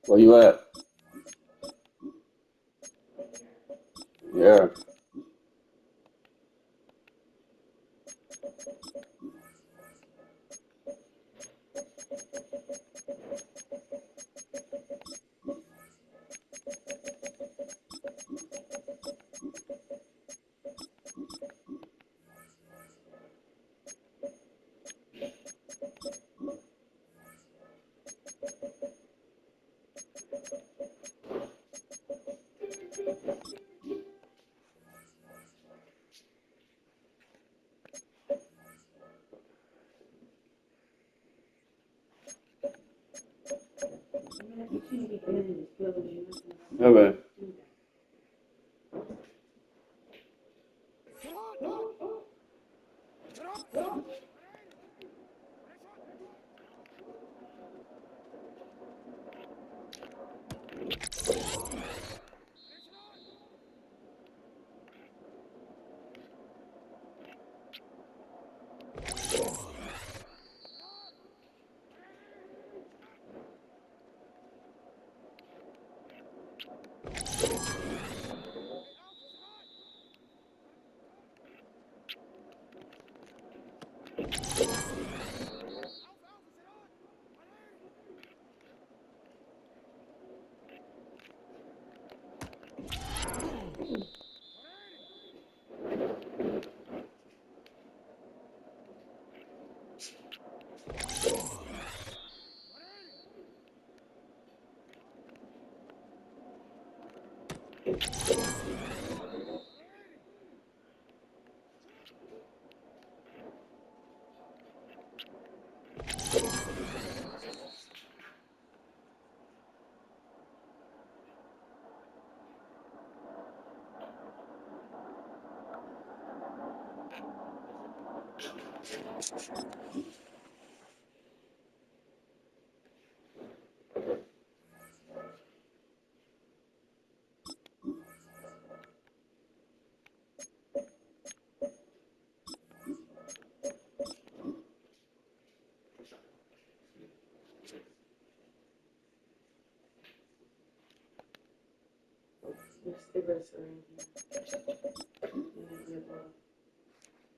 Where you at? Yeah. Yeah, man.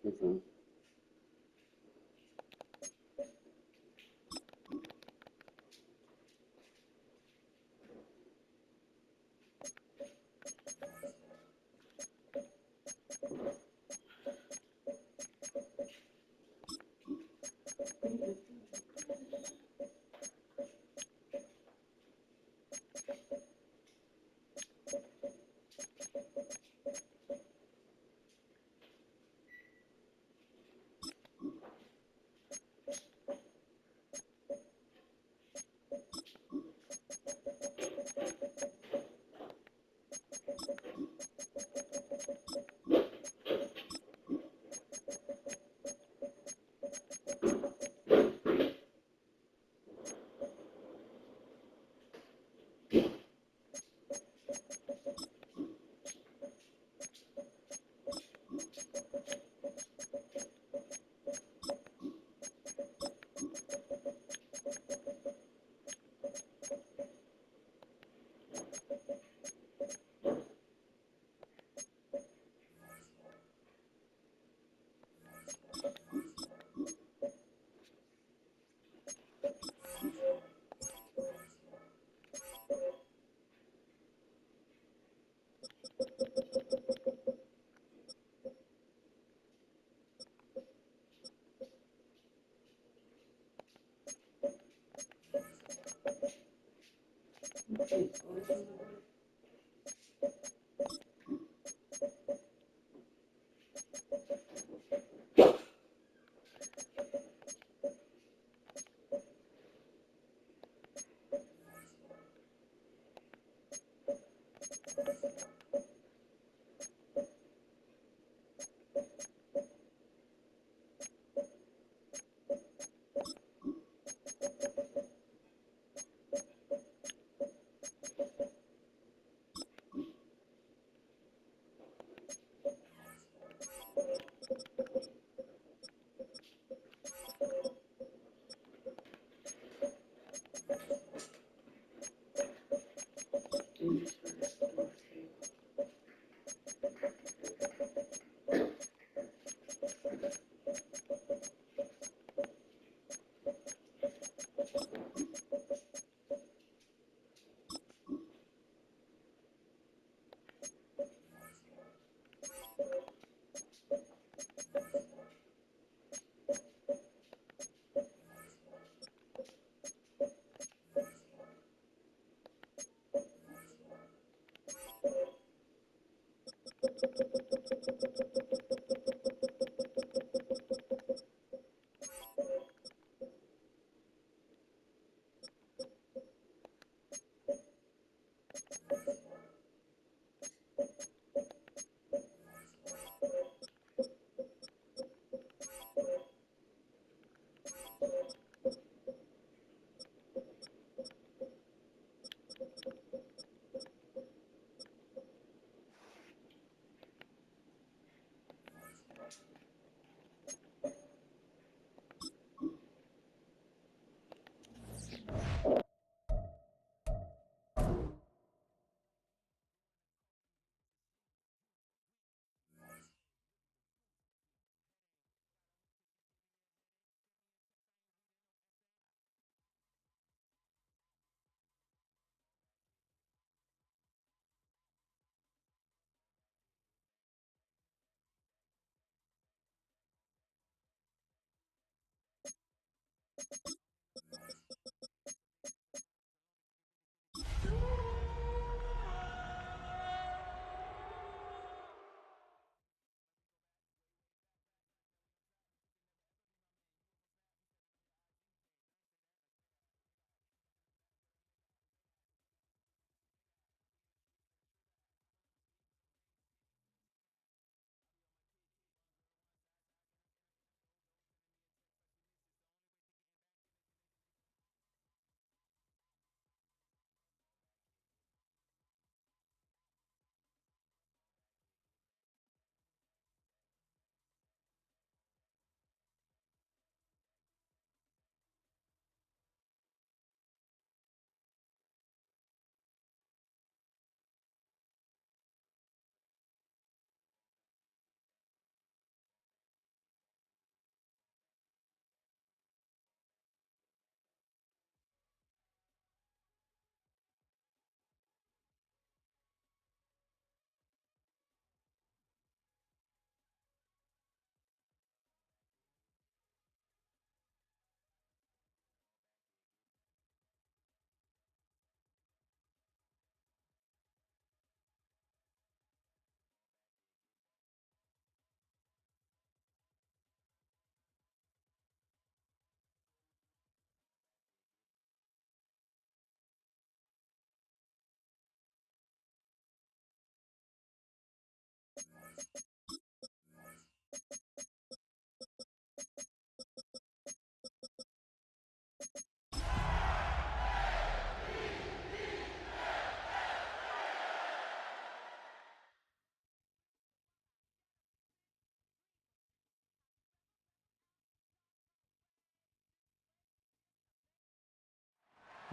Mhm.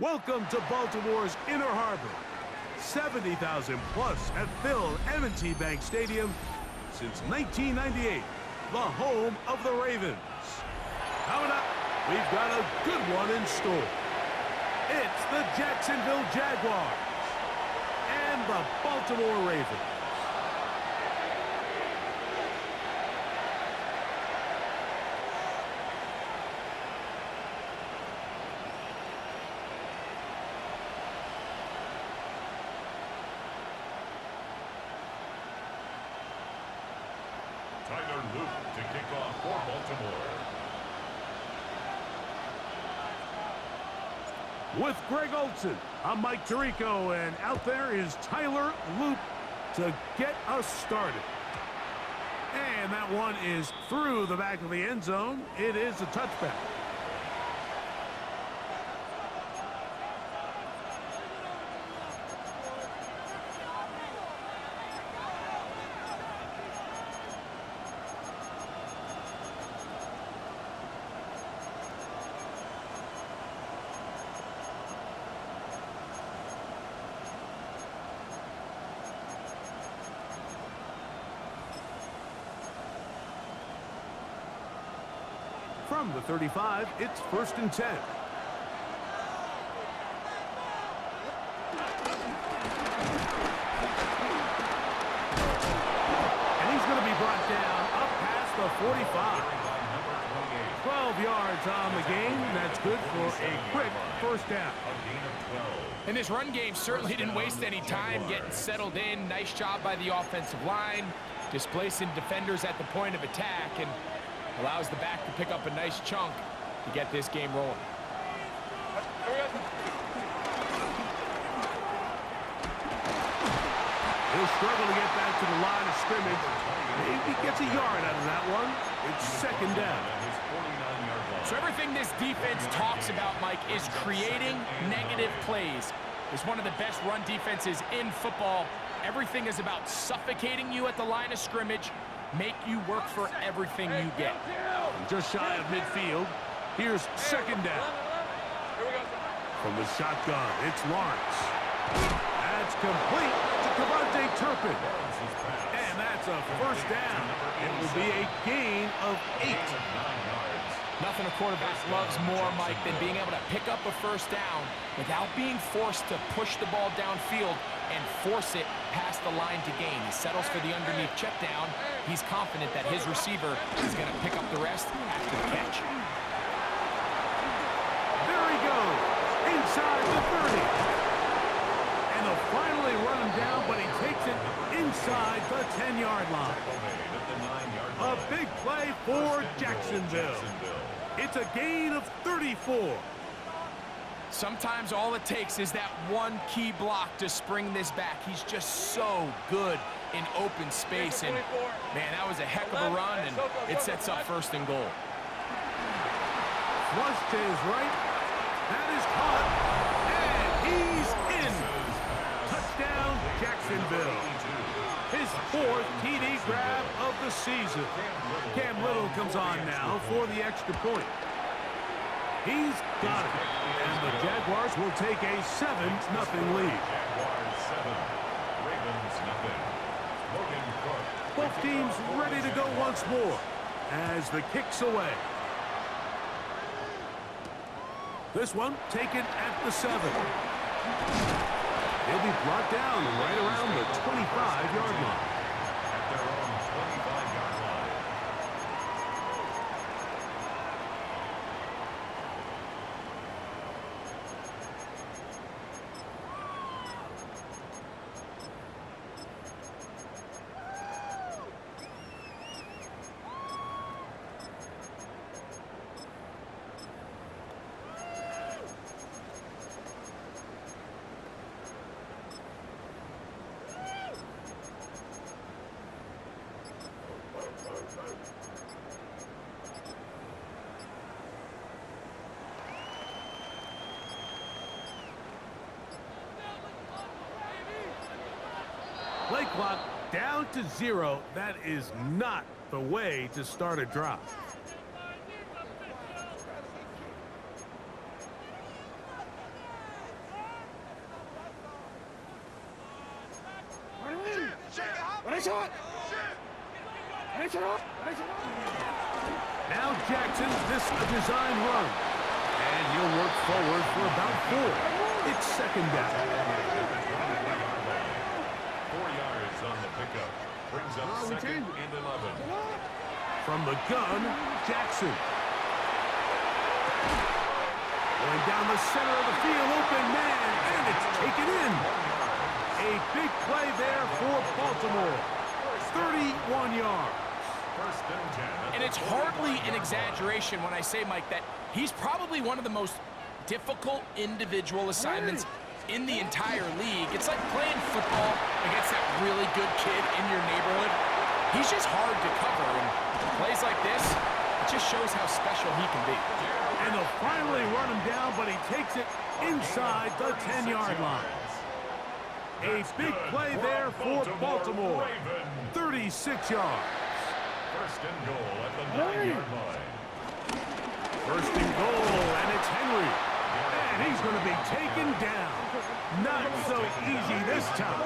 Welcome to Baltimore's Inner Harbor. 70,000 plus at Phil M&T Bank Stadium since 1998, the home of the Ravens. Coming up, we've got a good one in store. It's the Jacksonville Jaguars and the Baltimore Ravens. To kick off for Baltimore. With Greg Olson, I'm Mike Tirico, and out there is Tyler Loop to get us started. And that one is through the back of the end zone. It is a touchback. From the 35, it's 1st and 10. And he's going to be brought down up past the 45. 12 yards on the game. That's good for a quick first down. And this run game certainly didn't waste any time getting settled in. Nice job by the offensive line, displacing defenders at the point of attack, and allows the back to pick up a nice chunk to get this game rolling. He'll struggle to get back to the line of scrimmage. Maybe gets a yard out of that one. It's 2nd down. So everything this defense talks about, Mike, is creating negative plays. It's one of the best run defenses in football. Everything is about suffocating you at the line of scrimmage, make you work for everything you get. Just shy of midfield. Here's 2nd down. From the shotgun, it's Lawrence. That's complete to Cavante Turpin. And that's a first down. It will be a gain of 8. Nothing a quarterback loves more, Mike, than being able to pick up a first down without being forced to push the ball downfield and force it past the line to gain. He settles for the underneath check down. He's confident that his receiver is going to pick up the rest after the catch. There he goes, inside the 30. And they'll finally run him down, but he takes it inside the 10-yard line. A big play for Jacksonville. It's a gain of 34. Sometimes all it takes is that one key block to spring this back. He's just so good in open space. And, man, that was a heck of a run, and it sets up 1st and goal. Flush to his right. That is caught. And he's in. Touchdown, Jacksonville. His 4th TD grab of the season. Cam Little comes on now for the extra point. He's got it. And the Jaguars will take a 7-0 lead. Both teams ready to go once more as the kick's away. This one taken at the 7. He'll be brought down right around the 25-yard line. At their own 25-yard line. Play clock down to 0. That is not the way to start a drive. Now Jackson, this a design run. And he'll work forward for about 4. It's second down. 4 yards on the pickup. Brings up second and 11. From the gun, Jackson. Going down the center of the field, open man, and it's taken in. A big play there for Baltimore. 31 yards. First and 10. And it's hardly an exaggeration when I say, Mike, that he's probably one of the most difficult individual assignments in the entire league. It's like playing football against that really good kid in your neighborhood. He's just hard to cover, and plays like this, it just shows how special he can be. And they'll finally run him down, but he takes it inside the 10-yard line. A big play there for Baltimore. 36 yards. First and goal at the 9-yard line. First and goal, and it's Henry. And he's going to be taken down. Not so easy this time.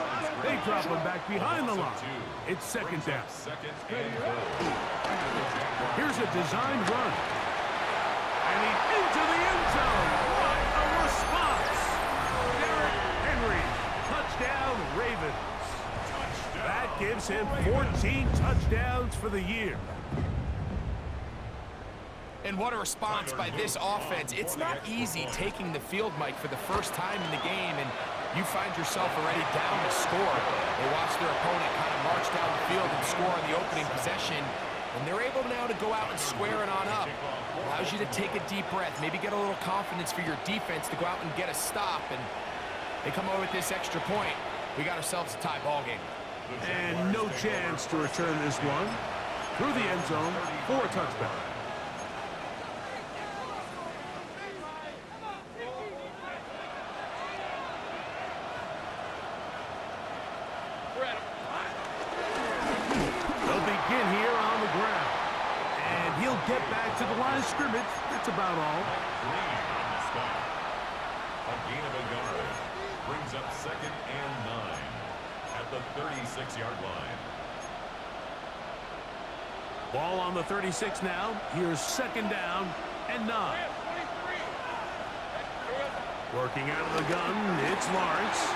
They drop him back behind the line. It's second down. Second and goal. Here's a designed run. And he's into the end zone. What a response. Derrick Henry. Touchdown, Ravens. That gives him 14 touchdowns for the year. And what a response by this offense. It's not easy taking the field, Mike, for the first time in the game, and you find yourself already down to score. They watch their opponent kind of march down the field and score on the opening possession, and they're able now to go out and square it on up. Allows you to take a deep breath, maybe get a little confidence for your defense to go out and get a stop, and they come over with this extra point. We got ourselves a tie ball game. And no chance to return this one. Through the end zone for a touchdown. They'll begin here on the ground. And he'll get back to the line of scrimmage. That's about all. Green on the stop. A gain of a yard. Brings up second and 9 at the 36-yard line. Ball on the 36 now. Here's second down and 9. Working out of the gun, it's Lawrence.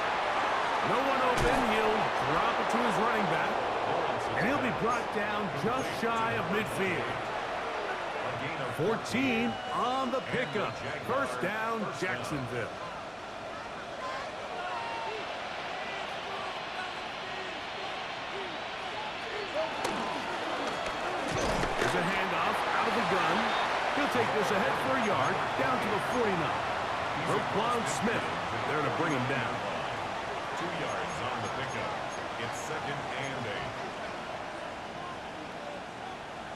No one open. He'll drop it to his running back. And he'll be brought down just shy of midfield. 14 on the pickup. First down, Jacksonville. There's a handoff out of the gun. He'll take this ahead for a yard, down to the 49. Roquan Smith there to bring him down. 2 yards on the pickup. It's second and 8.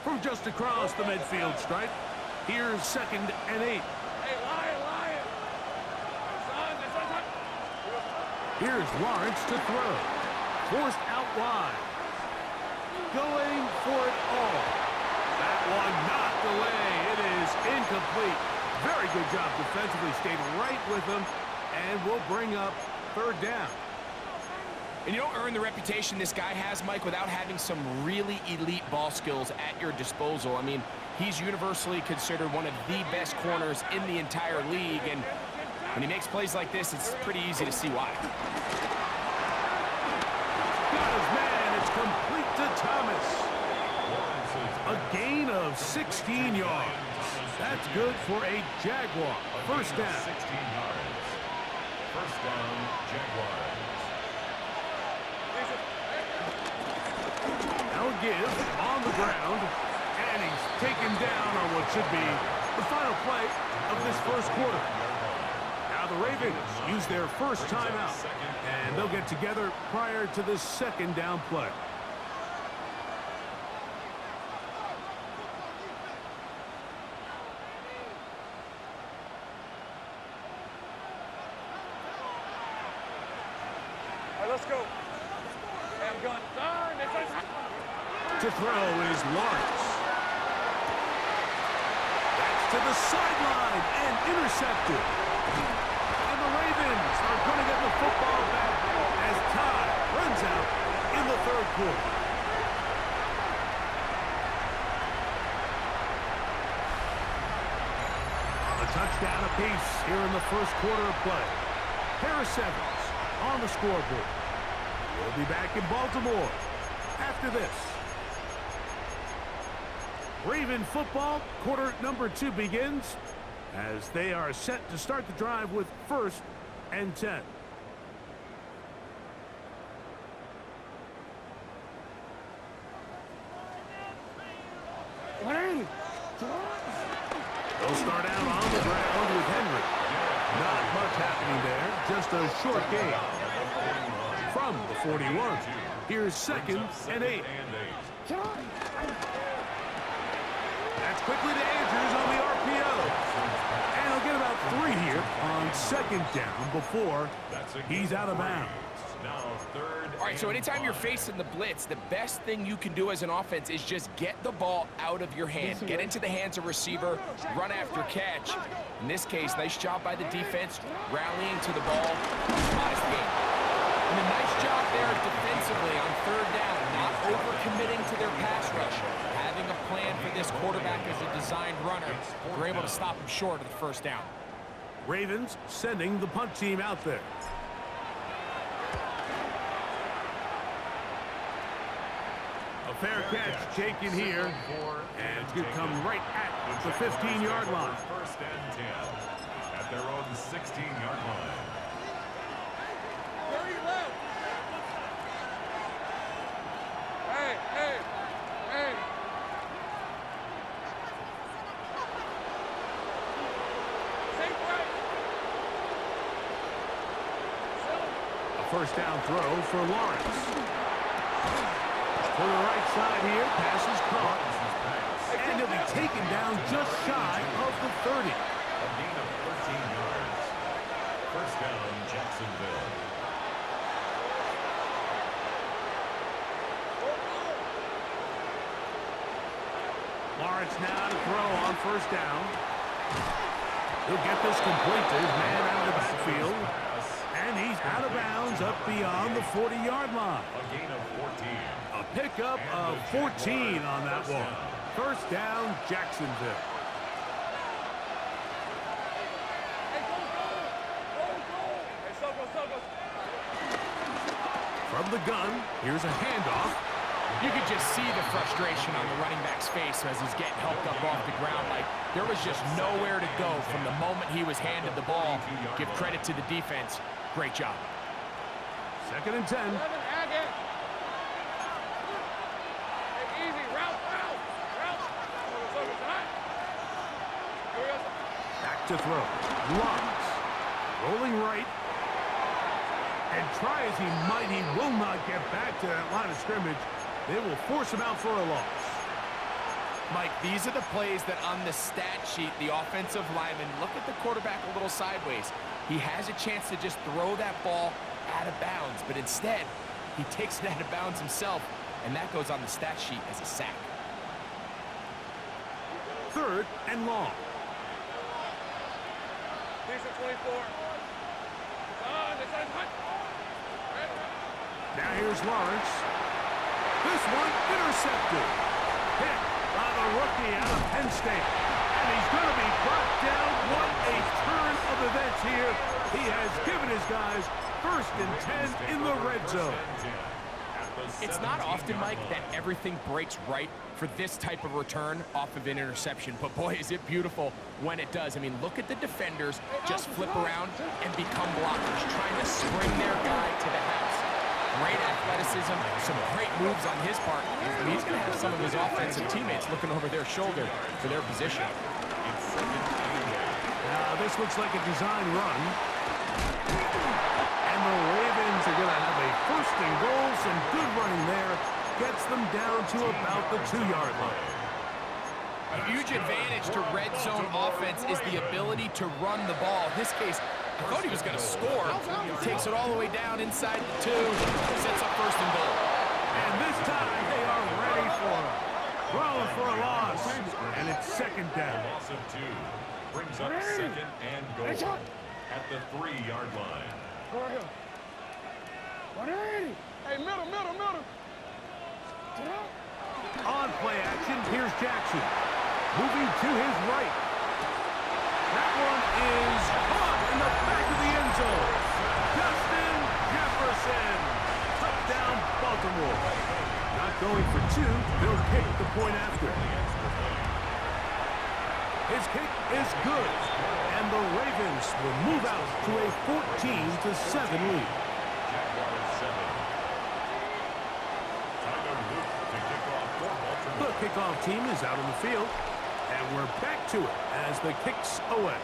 From just across the midfield stripe, here's second and 8. Here's Lawrence to throw. Forced out wide. Going for it all. That one knocked away. It is incomplete. Very good job defensively. Stayed right with him and will bring up third down. And you don't earn the reputation this guy has, Mike, without having some really elite ball skills at your disposal. I mean, he's universally considered one of the best corners in the entire league, and when he makes plays like this, it's pretty easy to see why. Got his man. It's complete to Thomas. A gain of 16 yards. That's good for a Jaguar. First down. 16 yards. First down, Jaguars. Now a give on the ground, and he's taken down on what should be the final play of this first quarter. Now the Ravens use their first timeout, and they'll get together prior to the second down play. Let's go. Damn gun. To throw is Lawrence. That's to the sideline and intercepted. And the Ravens are going to get the football back as time runs out in the third quarter. A touchdown apiece here in the first quarter of play. Harris Evans on the scoreboard. We'll be back in Baltimore after this. Raven football, quarter number 2 begins as they are set to start the drive with 1st and 10. They'll start out on the ground with Henry. Not much happening there, just a short gain. From the 41, here's 2nd and 8. That's quickly to Andrews on the RPO. And he'll get about 3 here on 2nd down before he's out of bounds. All right, so anytime you're facing the blitz, the best thing you can do as an offense is just get the ball out of your hand. Get into the hands of receiver, run after catch. In this case, nice job by the defense, rallying to the ball. Honest game. And a nice job there defensively on 3rd down, not overcommitting to their pass rush. Having a plan for this quarterback as a designed runner, we're able to stop him short of the 1st down. Ravens sending the punt team out there. A fair catch taken here, and it's going to come right at the 15-yard line. 1st and 10 at their own 16-yard line. Where are you left? Hey, hey, hey. Take right. A 1st down throw for Lawrence. To the right side here, pass is caught, and he'll be taken down just shy of the 30. A gain of 13 yards. 1st down, Jacksonville. Lawrence now to throw on 1st down. He'll get this complete to his man out of the backfield, and he's out of bounds up beyond the 40-yard line. A gain of 14. A pickup of 14 on that one. 1st down, Jacksonville. Hey, go, go. Go, go. Hey, go. From the gun, here's a handoff. You could just see the frustration on the running back's face as he's getting helped up off the ground. Like, there was just nowhere to go from the moment he was handed the ball. Give credit to the defense. Great job. 2nd and 10. Hey, easy. Route. Back to throw. Lawrence. Rolling right. And try as he might, he will not get back to that line of scrimmage. They will force him out for a loss. Mike, these are the plays that on the stat sheet, the offensive lineman look at the quarterback a little sideways. He has a chance to just throw that ball out of bounds, but instead, he takes it out of bounds himself, and that goes on the stat sheet as a sack. 3rd and long. Decent 24. Now here's Lawrence. This one intercepted. Hit by the rookie out of Penn State. And he's going to be brought down. What a turn of events here. He has given his guys 1st and 10 in the red zone. It's not often, Mike, that everything breaks right for this type of return off of an interception. But boy, is it beautiful when it does. I mean, look at the defenders just flip around and become blockers, trying to spring their guy to the house. Great athleticism, some great moves on his part. And he's going to have some of his offensive teammates looking over their shoulder for their position. Now, this looks like a design run. And the Ravens are going to have a 1st and goal. Some good running there. Gets them down to about the 2-yard line. A huge advantage to red zone offense is the ability to run the ball. In this case, I thought he was going to score. Takes it all the way down inside the 2. Sets up 1st and goal. And this time they are ready for it. Throw for a loss. And it's 2nd down. Loss of 2 brings up 2nd and goal at the 3-yard line. Hey, middle. Jackson. Moving to his right. That one is caught in the back of the end zone. Justin Jefferson. Touchdown, Baltimore. Not going for two. They'll kick the point after. His kick is good. And the Ravens will move out to a 14-7 lead. The kickoff team is out on the field. And we're back to it as the kick's away.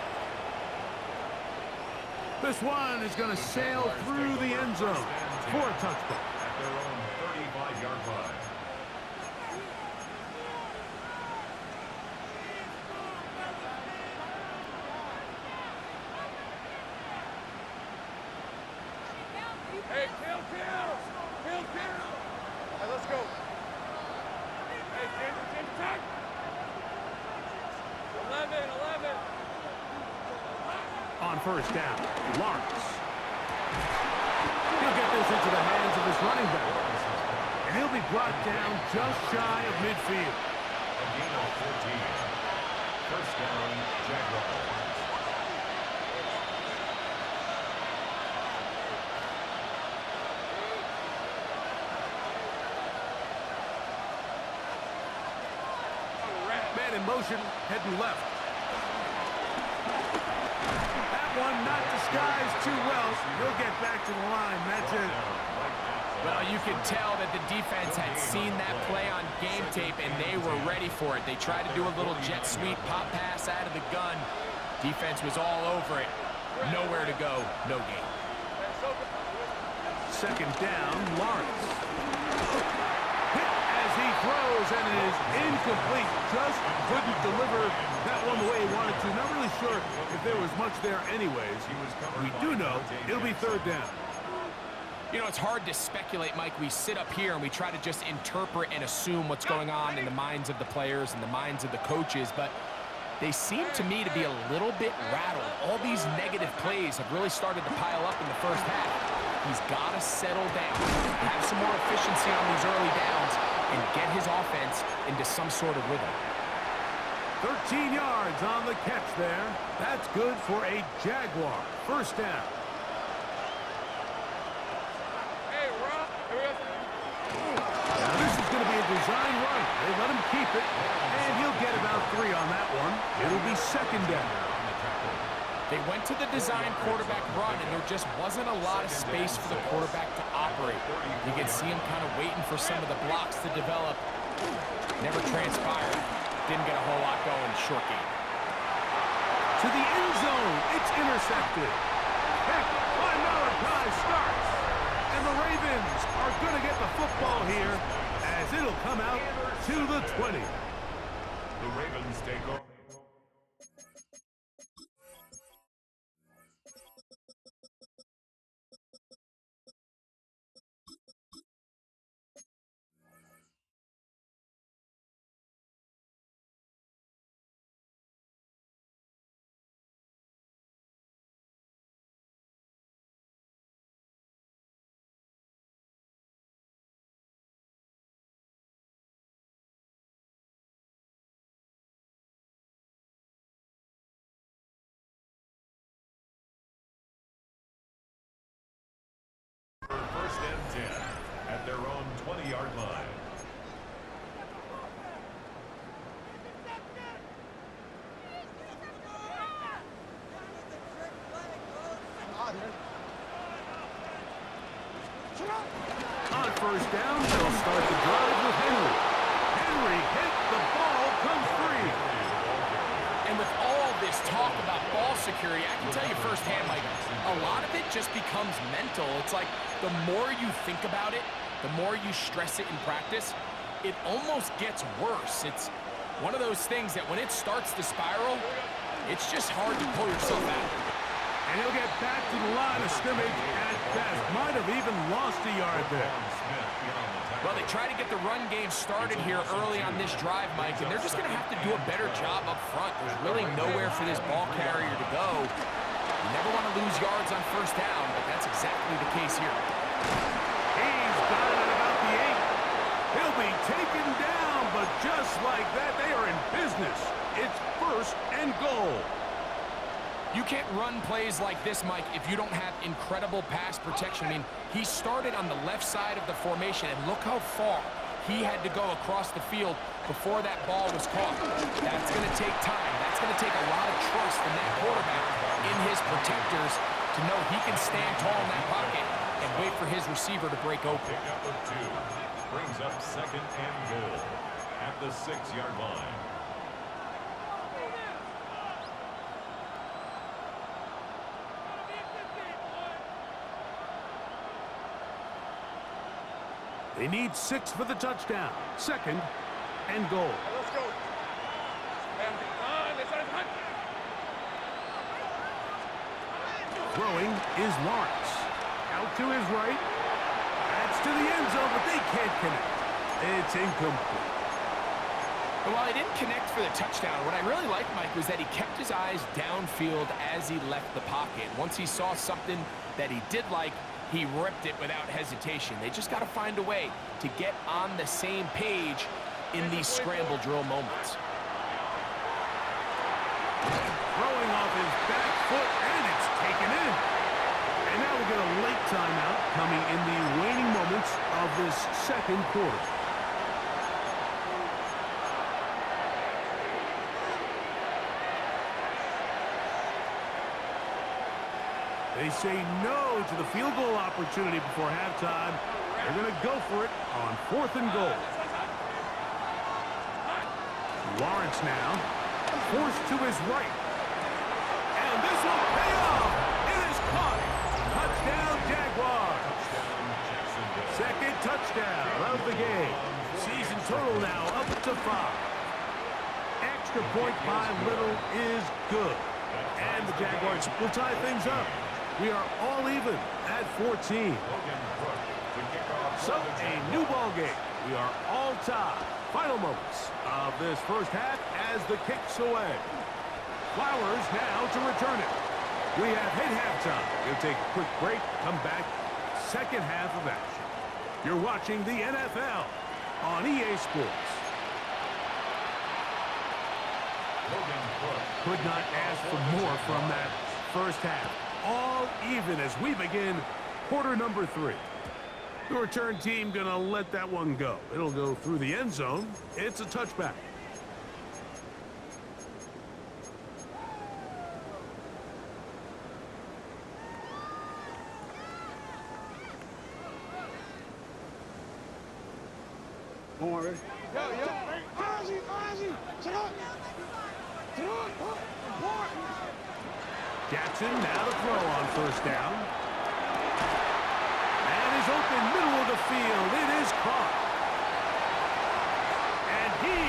This one is going to sail through the end zone for a touchdown. At their own 35-yard line. Hey, kill! Kill! Hey, let's go. Hey, change attack. 11. On first down, Lawrence. He'll get this into the hands of his running back. And he'll be brought down just shy of midfield. A gain of 14. First down, Jaguars. Man in motion, heading left. That one not disguised too well. He'll get back to the line. That's it. Well, you can tell that the defense had seen that play on game tape, and they were ready for it. They tried to do a little jet sweep pop pass out of the gun. Defense was all over it. Nowhere to go, no gain. Second down, Lawrence. Hit as he throws, and it is incomplete. Just couldn't deliver that one the way he wanted to. Not really sure if there was much there anyways. We do know it'll be third down. You know, it's hard to speculate, Mike. We sit up here and we try to just interpret and assume what's going on in the minds of the players and the minds of the coaches, but they seem to me to be a little bit rattled. All these negative plays have really started to pile up in the first half. He's got to settle down, have some more efficiency on these early downs, and get his offense into some sort of rhythm. 13 yards on the catch there. That's good for a Jaguar. First down. Now this is going to be a design run. They let him keep it, and he'll get about 3 on that one. It'll be second down. They went to the design quarterback run, and there just wasn't a lot of space for the quarterback to operate. You could see him kind of waiting for some of the blocks to develop. Never transpired. Didn't get a whole lot going. Short game. To the end zone. It's intercepted. Heck, $5 prize starts. And the Ravens are going to get the football here as it'll come out to the 20. The Ravens take over. First and 10 at their own 20-yard line. On first down, they'll start the drive with Henry. Henry hit, the ball comes free. And with all this talk about ball security, I can tell you firsthand, Mike, a lot of it just becomes mental. It's like the more you think about it, the more you stress it in practice, it almost gets worse. It's one of those things that when it starts to spiral, it's just hard to pull yourself out. And he'll get back to the line of scrimmage at best. Might have even lost a yard there. Well, they try to get the run game started here early on this drive, Mike, and they're just going to have to do a better job up front. There's really nowhere for this ball carrier to go. You never want to lose yards on first down, but that's exactly the case here. He's got it at about the 8. He'll be taken down, but just like that, they can't run plays like this, Mike, if you don't have incredible pass protection. I mean, he started on the left side of the formation, and look how far he had to go across the field before that ball was caught. That's going to take time. That's going to take a lot of trust from that quarterback in his protectors to know he can stand tall in that pocket and wait for his receiver to break open. Pickup of 2 brings up second and goal at the 6-yard line. They need 6 for the touchdown. Second and goal. Let's go. Throwing is Lawrence. Out to his right. That's to the end zone, but they can't connect. It's incomplete. But while he didn't connect for the touchdown, what I really liked, Mike, was that he kept his eyes downfield as he left the pocket. Once he saw something that he did like, he ripped it without hesitation. They just got to find a way to get on the same page in these scramble drill moments. Throwing off his back foot, and it's taken in. And now we get a late timeout coming in the waning moments of this second quarter. They say no to the field goal opportunity before halftime. They're going to go for it on 4th and goal. Lawrence now, forced to his right. And this will pay off. It is caught. Touchdown, Jaguars. Second touchdown of the game. Season total now up to 5. Extra point by Little is good. And the Jaguars will tie things up. We are all even at 14. So, a new ball game. We are all tied. Final moments of this first half as the kick's away. Flowers now to return it. We have hit halftime. We'll take a quick break, come back, second half of action. You're watching the NFL on EA Sports. Could not ask for more from that first half. All even as we begin quarter number 3. The return team gonna let that one go. It'll go through the end zone. It's a touchback. Don't worry. Yo. Ozzy. Sit up. Jackson now to throw on first down. And he's open middle of the field. It is caught. And he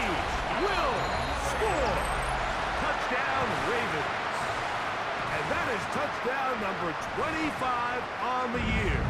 will score. Touchdown, Ravens. And that is touchdown number 25 on the year.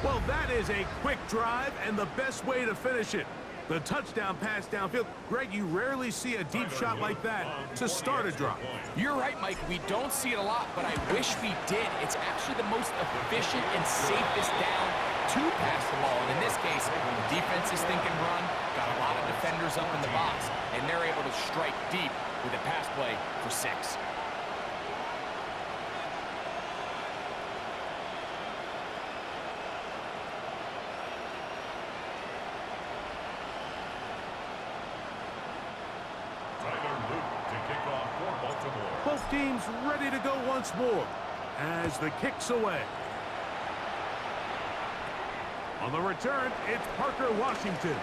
Well, that is a quick drive and the best way to finish it. The touchdown pass downfield. Greg, you rarely see a deep shot like that to start a drive. You're right, Mike. We don't see it a lot, but I wish we did. It's actually the most efficient and safest down to pass the ball. And in this case, the defense is thinking run, got a lot of defenders up in the box, and they're able to strike deep with a pass play for 6. Both teams ready to go once more as the kick's away. On the return, it's Parker Washington.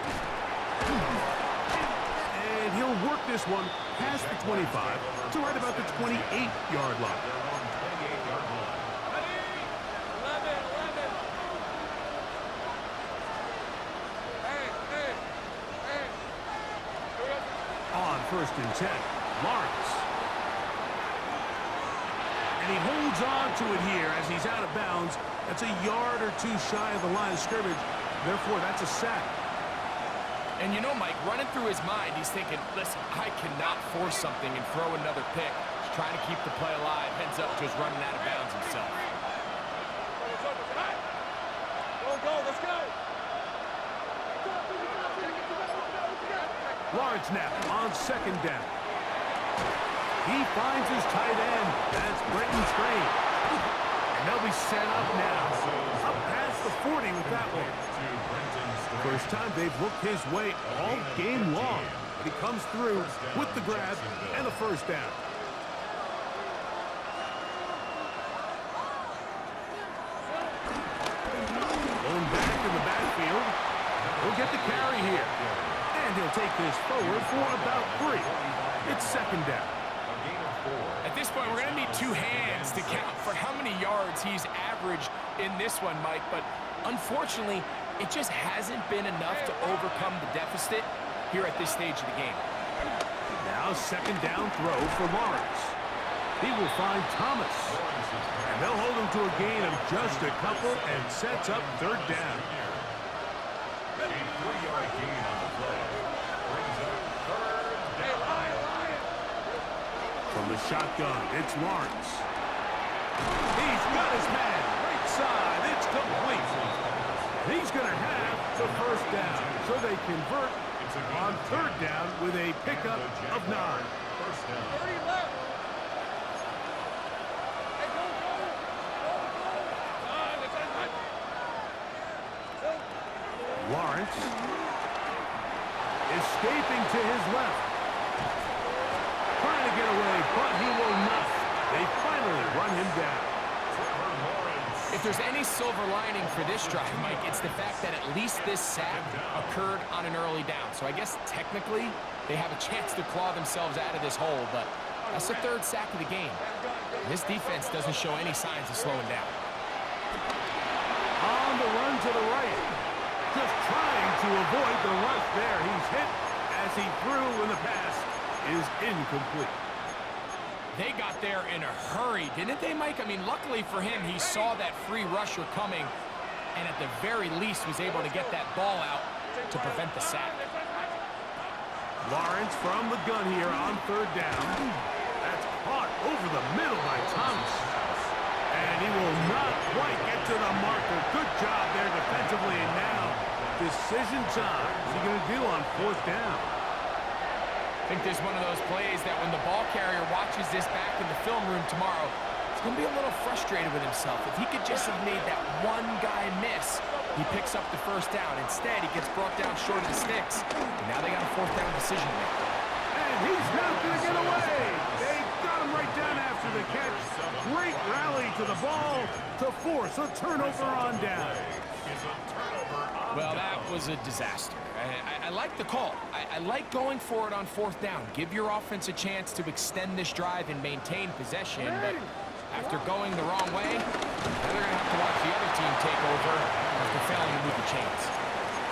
And he'll work this one past the 25 to right about the 28-yard line. 11. Hey. On 1st and 10, Lawrence. And he holds on to it here as he's out of bounds. That's a yard or 2 shy of the line of scrimmage. Therefore, that's a sack. And you know, Mike, running through his mind, he's thinking, listen, I cannot force something and throw another pick. He's trying to keep the play alive. Heads up to his running out of bounds himself. Go, let's go. Lawrence now on 2nd down. He finds his tight end. That's Brenton Strange. And they'll be set up now. Up past the 40 with that one. First time they've looked his way all game long. But he comes through with the grab and a first down. Going back in the backfield. He'll get the carry here. And he'll take this forward for about 3. It's second down. At this point, we're going to need 2 hands to count for how many yards he's averaged in this one, Mike. But unfortunately, it just hasn't been enough to overcome the deficit here at this stage of the game. Now second down throw for Lawrence. He will find Thomas. And they'll hold him to a gain of just a couple and sets up third down. A 3-yard gain on the play. Brings up third down. From the shotgun, it's Lawrence. He's got his man. Right side. It's complete. He's going to have the first down. So they convert on third down with a pickup of 9. First down. 30 left. Hey, go, go. Go, go. Lawrence escaping to his left. Trying to get away, but he will not. They finally run him down. If there's any silver lining for this drive, Mike, it's the fact that at least this sack occurred on an early down. So I guess technically they have a chance to claw themselves out of this hole, but that's the 3rd sack of the game. This defense doesn't show any signs of slowing down. On the run to the right. Just trying to avoid the rush there. He's hit as he threw when the pass is incomplete. They got there in a hurry, didn't they, Mike? I mean, luckily for him, he saw that free rusher coming and at the very least was able to get that ball out to prevent the sack. Lawrence from the gun here on third down. That's caught over the middle by Thomas. And he will not quite get to the marker. Good job there defensively. And now, decision time. What's he going to do on 4th down? I think there's one of those plays that when the ball carrier watches this back in the film room tomorrow, he's going to be a little frustrated with himself. If he could just have made that one guy miss, he picks up the first down. Instead, he gets brought down short of the sticks. And now they got a 4th down decision to make. And he's not going to get away. They got him right down after the catch. Great rally to the ball to force a turnover on down. Well, that was a disaster. I like the call. I like going for it on 4th down. Give your offense a chance to extend this drive and maintain possession. But after going the wrong way, now they're going to have to watch the other team take over after failing to move the chains.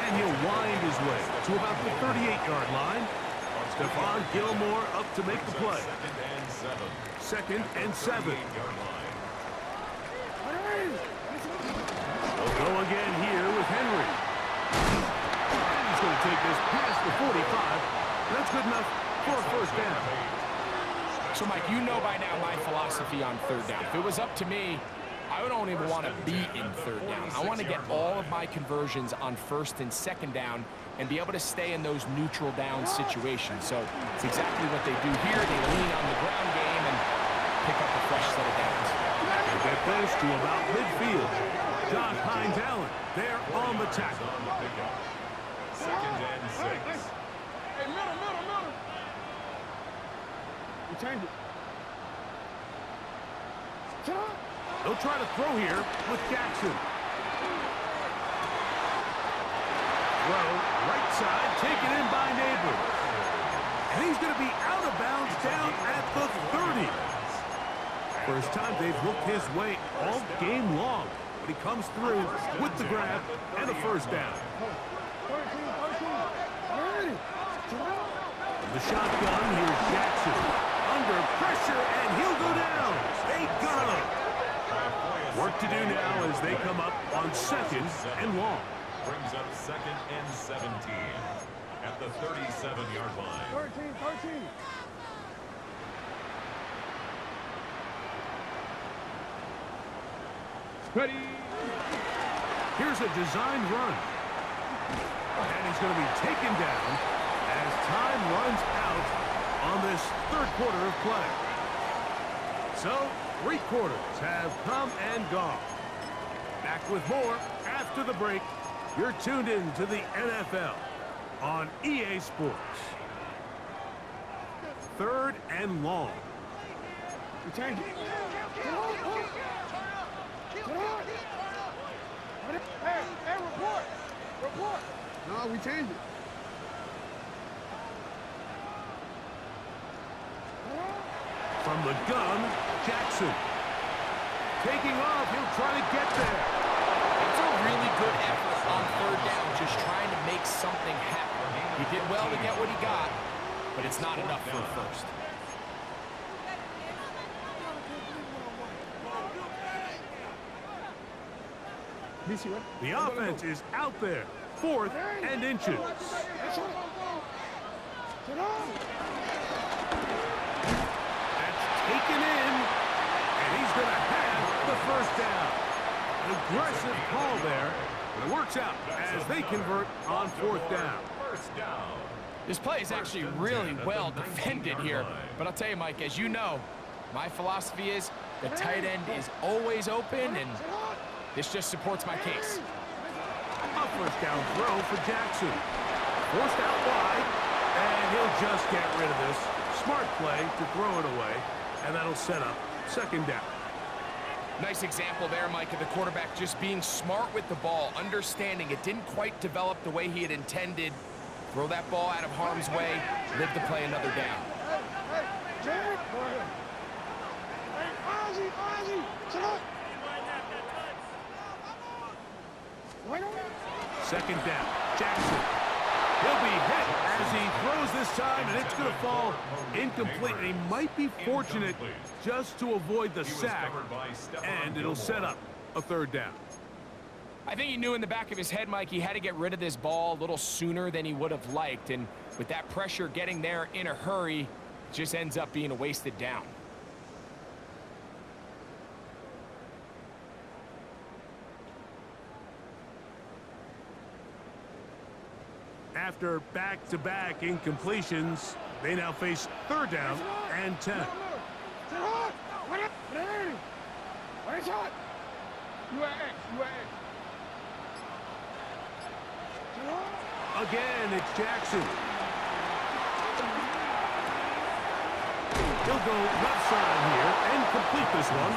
And he'll wind his way to about the 38-yard line. Stephon Gilmore up to make the play. Second and 7. They'll go again here with Henry. And he's going to take this past the 45. That's good enough for a first down. So, Mike, you know by now my philosophy on 3rd down. If it was up to me, I don't even want to be in 3rd down. I want to get all of my conversions on 1st and 2nd down and be able to stay in those neutral down situations. So it's exactly what they do here. They lean on the ground game and pick up a fresh set of downs. They get this to about midfield. Josh Hines-Allen there on the tackle. Second and 6. Hey, middle. You change it. They'll try to throw here with Jackson. Throw, right side, taken in by Neighbors. And he's going to be out of bounds down at the 30. First time they've looked his way all game long. But he comes through with the grab and a first down. From the shotgun, here's Jackson. Under pressure, and he'll go down. They got him. Work to do now as they come up on 2nd and long. Brings up 2nd and 17 at the 37-yard line. 13. Ready. Here's a designed run. And he's going to be taken down as time runs out on this third quarter of play. So, 3 quarters have come and gone. Back with more after the break. You're tuned in to the NFL on EA Sports. 3rd and long. We change it. Hey, report. Report. No, we changed it. From the gun, Jackson. Taking off, he'll try to get there. That's a really good effort on 3rd down, just trying to make something happen. He did well to get what he got, but it's not enough for a first. The offense is out there. 4th and inches. Taken in, and he's going to have the first down. An aggressive call there, but it works out as they convert on 4th down. This play is actually really well defended here, but I'll tell you, Mike, as you know, my philosophy is the tight end is always open, and this just supports my case. A first down throw for Jackson. Forced out wide, and he'll just get rid of this. Smart play to throw it away. And that'll set up 2nd down. Nice example there, Mike, of the quarterback just being smart with the ball, understanding it didn't quite develop the way he had intended. Throw that ball out of harm's way, live to play another down. Second down, Jackson. He'll be hit as he throws this time, and it's going to fall incomplete. And he might be fortunate just to avoid the sack, and it'll set up a 3rd down. I think he knew in the back of his head, Mike, he had to get rid of this ball a little sooner than he would have liked. And with that pressure getting there in a hurry, it just ends up being a wasted down. After back-to-back incompletions, they now face 3rd down and 10. Again, it's Jackson. He'll go left side here and complete this one.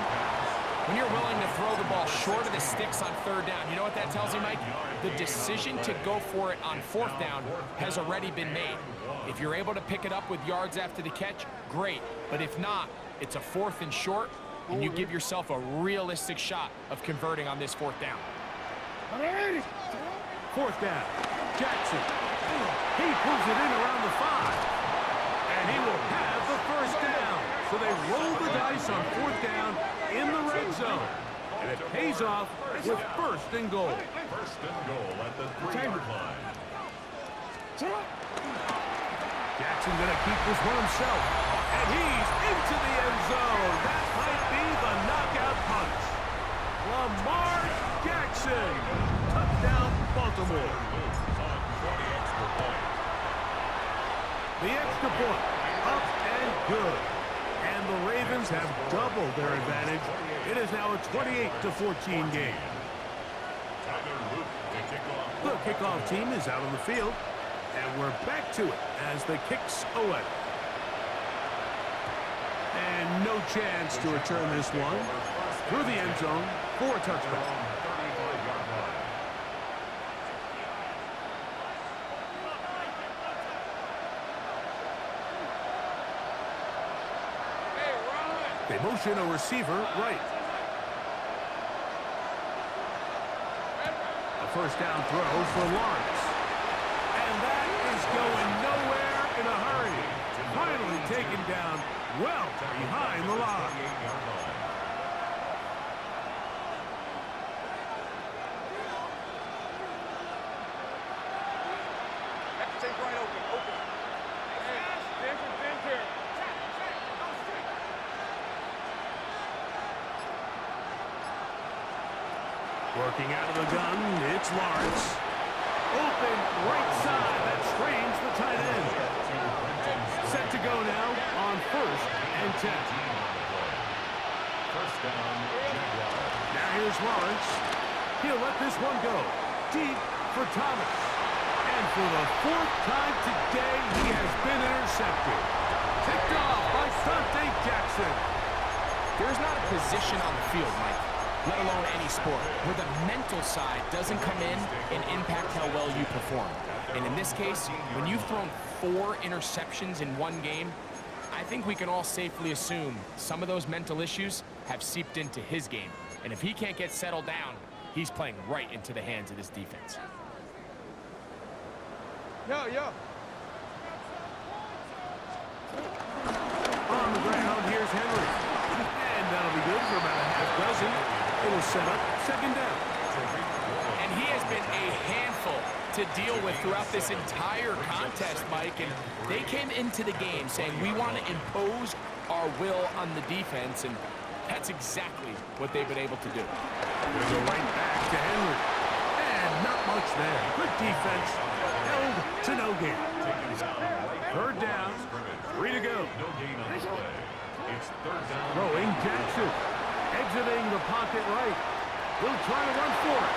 When you're willing to throw the ball short of the sticks on 3rd down, you know what that tells you, Mike? The decision to go for it on 4th down has already been made. If you're able to pick it up with yards after the catch, great. But if not, it's a 4th and short, and you give yourself a realistic shot of converting on this 4th down. 4th down, Jackson. He pulls it in around the 5. And he will have the first down. So they roll the dice on 4th down in the red zone. And it pays off with 1st and goal. 1st and goal at the 3-yard line. Jackson going to keep this one himself. And he's into the end zone. That might be the knockout punch. Lamar Jackson. Touchdown, Baltimore. The extra point, up and good. And the Ravens have doubled their advantage. It is now a 28-14 game. The kickoff team is out on the field, and we're back to it as the kicks away. And no chance to return this one through the end zone for a touchdown. They motion a receiver right. A first down throw for Lawrence. And that is going nowhere in a hurry. Finally taken down well behind the line. Take right open. Denver. Working out of the gun, it's Lawrence. Open right side, that screens the tight end. Set to go now first and 10. First down, Jaguars. Now here's Lawrence. He'll let this one go. Deep for Thomas. And for the fourth time today, he has been intercepted. Picked off by Dante Jackson. There's not a position on the field, Mike, let alone any sport, where the mental side doesn't come in and impact how well you perform. And in this case, when you've thrown 4 interceptions in one game, I think we can all safely assume some of those mental issues have seeped into his game. And if he can't get settled down, he's playing right into the hands of this defense. Yo. On the ground, here's Henry. And that'll be good for about a half dozen. It'll set up second down. And he has been a handful to deal with throughout this entire contest, Mike. And they came into the game saying, we want to impose our will on the defense. And that's exactly what they've been able to do. We'll go right back to Henry. And not much there. Good defense. Held to no gain. Third down. 3 to go. No gain on the play. It's third down. Throwing Jackson. Exiting the pocket right. He'll try to run for it.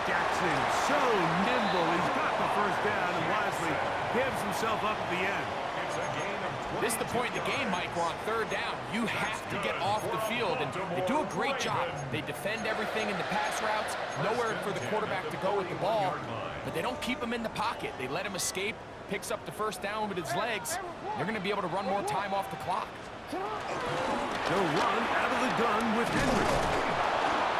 Jackson, so nimble. He's got the first down and wisely gives himself up at the end. It's a gain of 20. This is the point in the game, Mike, we're on third down. You have to get off the field, and they do a great job. They defend everything in the pass routes, nowhere for the quarterback to go with the ball, but they don't keep him in the pocket. They let him escape, picks up the first down with his legs. They're going to be able to run more time off the clock. They'll run out of the gun with Henry.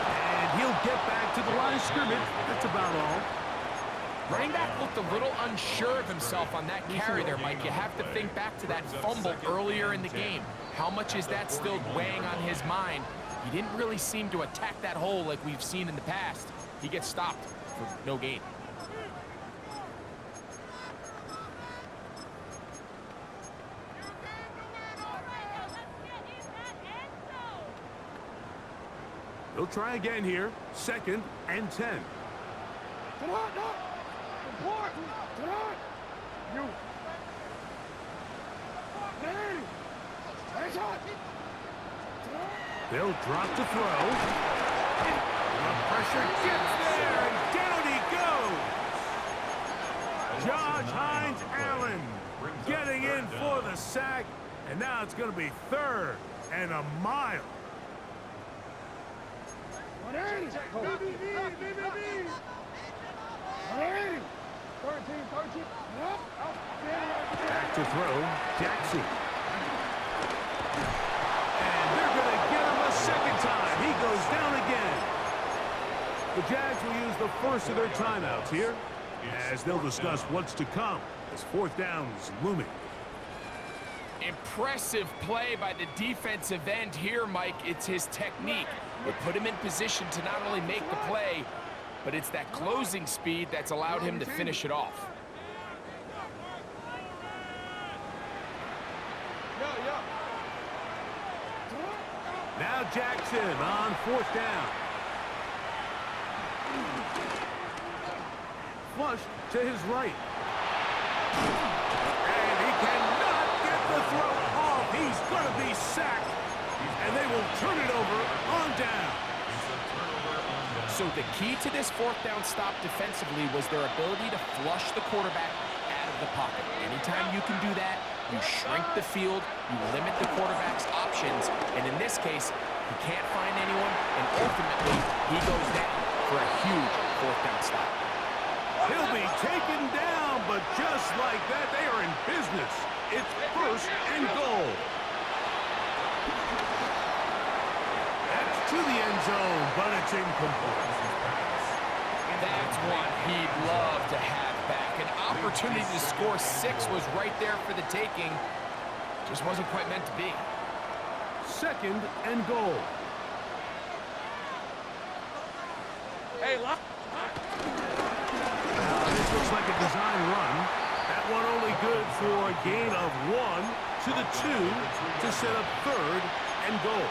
And he'll get back to the line of scrimmage. That's about all. Running back looked a little unsure of himself on that carry there, Mike. You have to think back to that fumble earlier in the game. How much is that still weighing on his mind? He didn't really seem to attack that hole like we've seen in the past. He gets stopped for no gain. They'll try again here. Second and 10. Important. You. They'll drop to throw. The pressure gets there, and down he goes. Josh Hines Allen getting in for the sack, and now it's going to be third and a mile. Back to throw, Jackson. And they're going to get him a second time. He goes down again. The Jags will use the first of their timeouts here, as they'll discuss what's to come as fourth down is looming. Impressive play by the defensive end here, Mike. It's his technique. It put him in position to not only make the play, but it's that closing speed that's allowed him to finish it off. Now Jackson on fourth down. Flushed to his right. And he cannot get the throw off. He's going to be sacked. And they will turn it over on down. So the key to this fourth down stop defensively was their ability to flush the quarterback out of the pocket. Anytime you can do that, you shrink the field, you limit the quarterback's options, and in this case, he can't find anyone, and ultimately, he goes down for a huge fourth down stop. He'll be taken down, but just like that, they are in business. It's first and goal. That's to the end zone, but it's incomplete. That's one he'd love to have back. An opportunity to score 6 was right there for the taking. Just wasn't quite meant to be. Second and goal. Hey, lock. This looks like a design run. That one only good for a gain of 1 to the 2 to set up third and goal.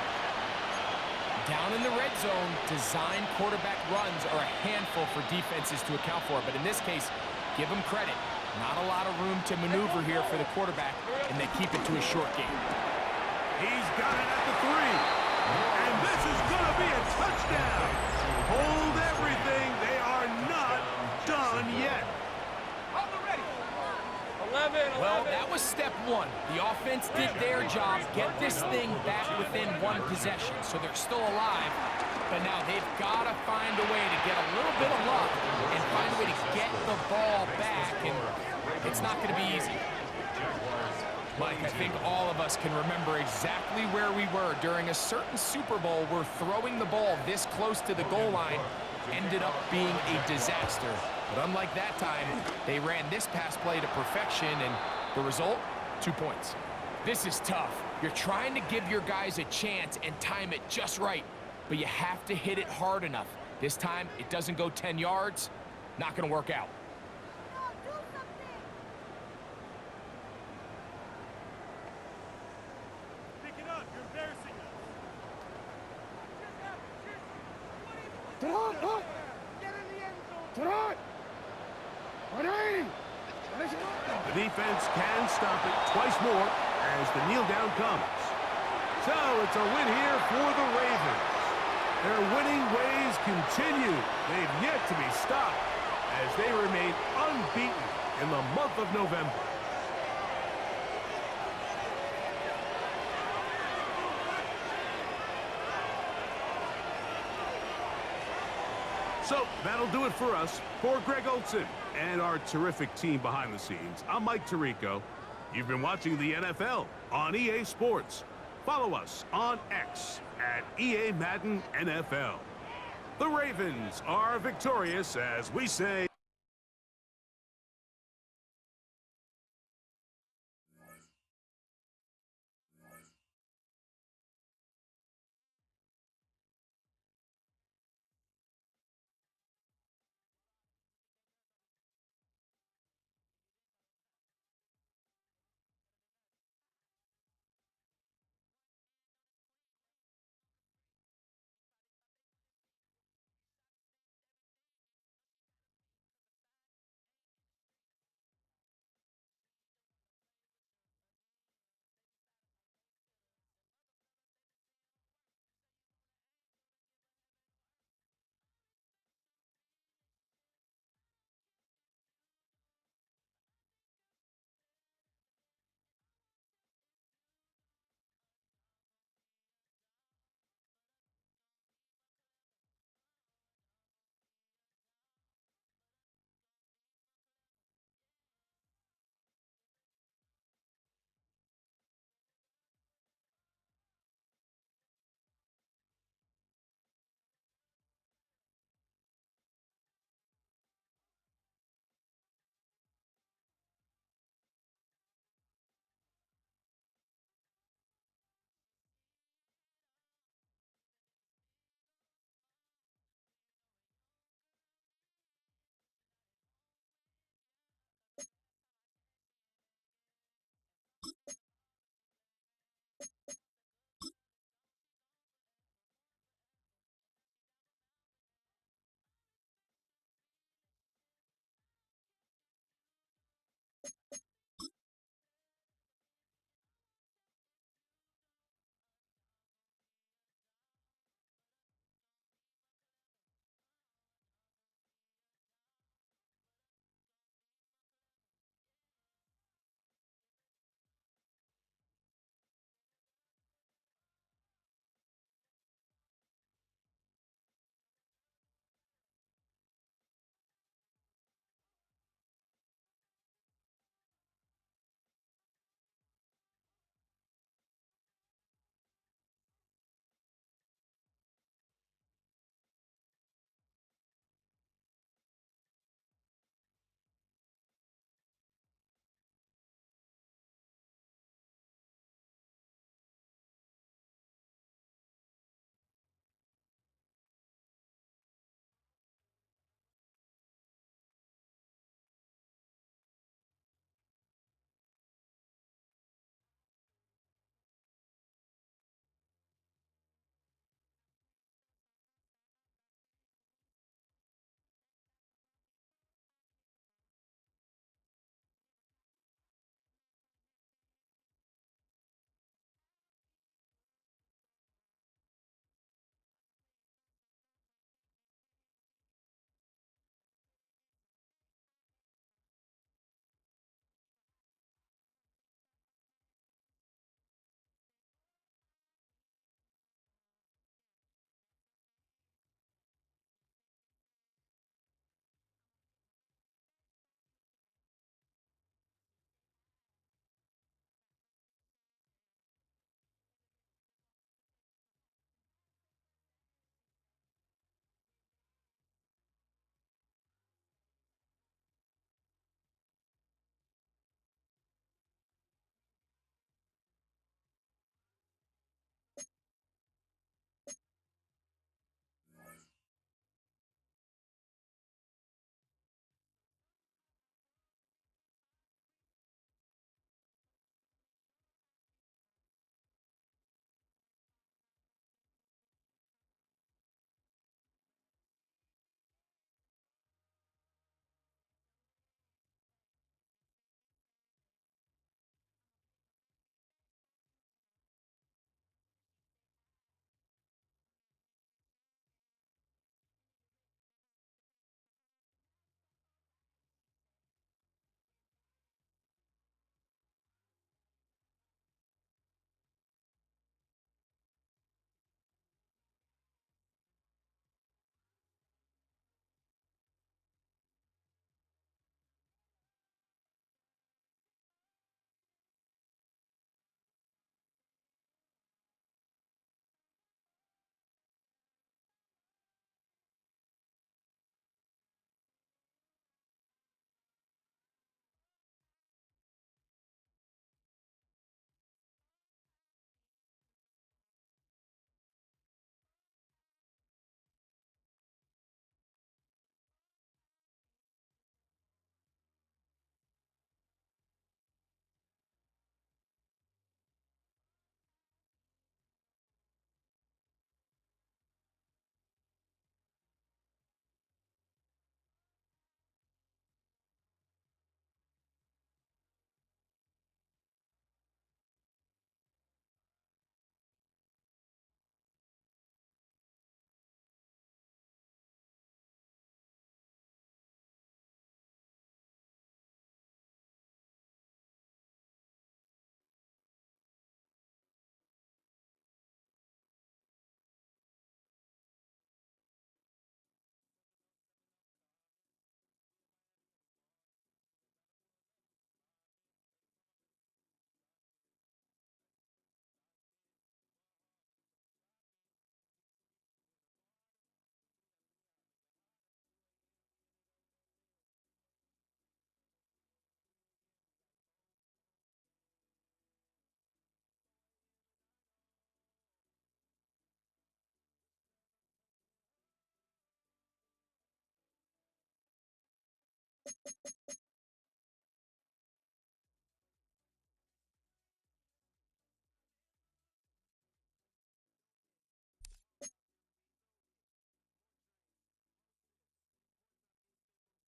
Down in the red zone, design quarterback runs are a handful for defenses to account for. But in this case, give them credit. Not a lot of room to maneuver here for the quarterback, and they keep it to a short game. He's got it at the 3. And this is going to be a touchdown. Hold everything. They are not done yet. 11. Well, that was step one. The offense did their job, get this thing back within one possession, so they're still alive. But now they've got to find a way to get a little bit of luck and find a way to get the ball back, and it's not going to be easy. Mike, I think all of us can remember exactly where we were during a certain Super Bowl where throwing the ball this close to the goal line ended up being a disaster. But unlike that time, they ran this pass play to perfection, and the result, 2 points. This is tough. You're trying to give your guys a chance and time it just right, but you have to hit it hard enough. This time, it doesn't go 10 yards. Not going to work out. Pick it up. You're embarrassing us. The defense can stop it twice more as the kneel down comes. So it's a win here for the Ravens. Their winning ways continue. They've yet to be stopped as they remain unbeaten in the month of November. So that'll do it for us. For Greg Olson and our terrific team behind the scenes, I'm Mike Tirico. You've been watching the NFL on EA Sports. Follow us on X at EA Madden NFL. The Ravens are victorious as we say...